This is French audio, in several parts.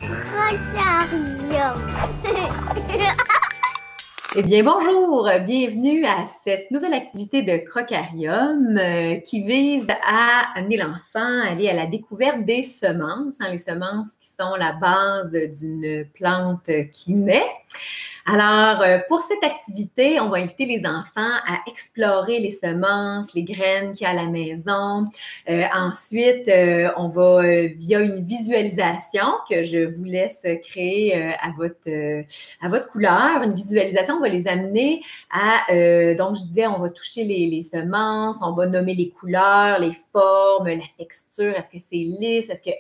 Rotarium. Eh bien, bonjour, bienvenue à cette nouvelle activité de Crocarium qui vise à amener l'enfant à aller à la découverte des semences, les semences qui sont la base d'une plante qui naît. Alors, pour cette activité, on va inviter les enfants à explorer les semences, les graines qu'il y a à la maison. Ensuite, on va, via une visualisation que je vous laisse créer à votre couleur, une visualisation, on va les amener à, donc je disais, on va toucher les semences, on va nommer les couleurs, les formes, la texture, est-ce que c'est lisse, est-ce que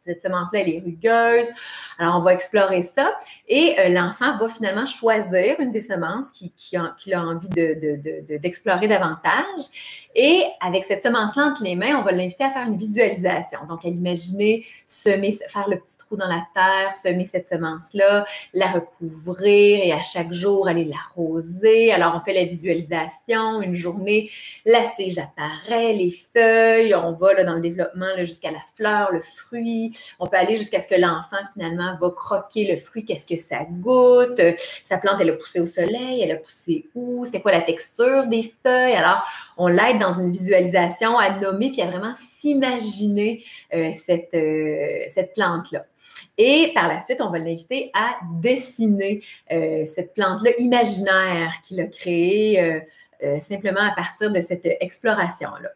cette semence-là, elle est rugueuse. Alors, on va explorer ça et l'enfant va finalement choisir une des semences qu'il a envie d'explorer davantage. Et avec cette semence-là entre les mains, on va l'inviter à faire une visualisation. Donc, à l'imaginer faire le petit trou dans la terre, semer cette semence-là, la recouvrir et à chaque jour, aller l'arroser. Alors, on fait la visualisation, une journée, la tige apparaît, les feuilles, on va là, dans le développement jusqu'à la fleur, le fruit. On peut aller jusqu'à ce que l'enfant, finalement, va croquer le fruit, qu'est-ce que ça goûte. Sa plante, elle a poussé au soleil, elle a poussé où? C'est quoi la texture des feuilles? Alors, on l'aide dans une visualisation à nommer puis à vraiment s'imaginer cette plante-là. Et par la suite, on va l'inviter à dessiner cette plante-là imaginaire qu'il a créée simplement à partir de cette exploration-là.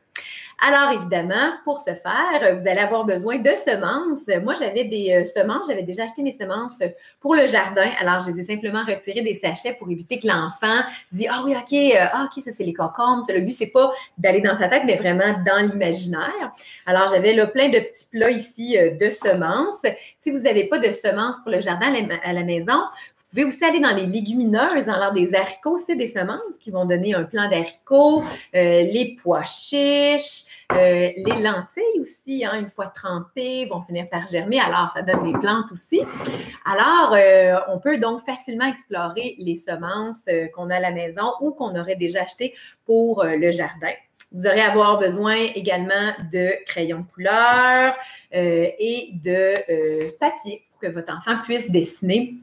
Alors, évidemment, pour ce faire, vous allez avoir besoin de semences. Moi, j'avais des semences, j'avais déjà acheté mes semences pour le jardin. Alors, je les ai simplement retirées des sachets pour éviter que l'enfant dise « Ah oui, OK, ça, c'est les concombres. » Le but, c'est pas d'aller dans sa tête, mais vraiment dans l'imaginaire. Alors, j'avais là plein de petits plats ici de semences. Si vous n'avez pas de semences pour le jardin à la maison, vous pouvez aussi aller dans les légumineuses, alors des haricots, c'est des semences qui vont donner un plant d'haricots, les pois chiches, les lentilles aussi, une fois trempées, vont finir par germer, alors ça donne des plantes aussi. Alors, on peut donc facilement explorer les semences qu'on a à la maison ou qu'on aurait déjà achetées pour le jardin. Vous aurez avoir besoin également de crayons de couleur et de papier pour que votre enfant puisse dessiner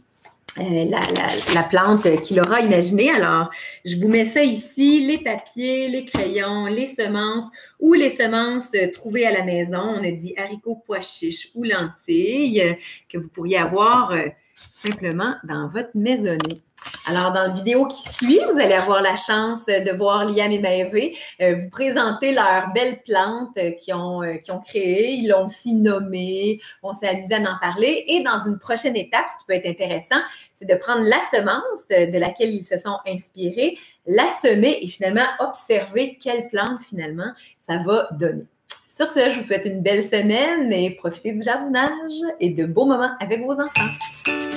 la plante qu'il aura imaginée. Alors, je vous mets ça ici, les papiers, les crayons, les semences ou les semences trouvées à la maison. On a dit haricots, pois chiches ou lentilles que vous pourriez avoir simplement dans votre maisonnée. Alors, dans la vidéo qui suit, vous allez avoir la chance de voir Liam et Maëvé vous présenter leurs belles plantes qu'ils ont créées. Ils l'ont aussi nommée. On s'est amusé à en parler. Et dans une prochaine étape, ce qui peut être intéressant, c'est de prendre la semence de laquelle ils se sont inspirés, la semer et finalement observer quelle plante finalement ça va donner. Sur ce, je vous souhaite une belle semaine et profitez du jardinage et de beaux moments avec vos enfants.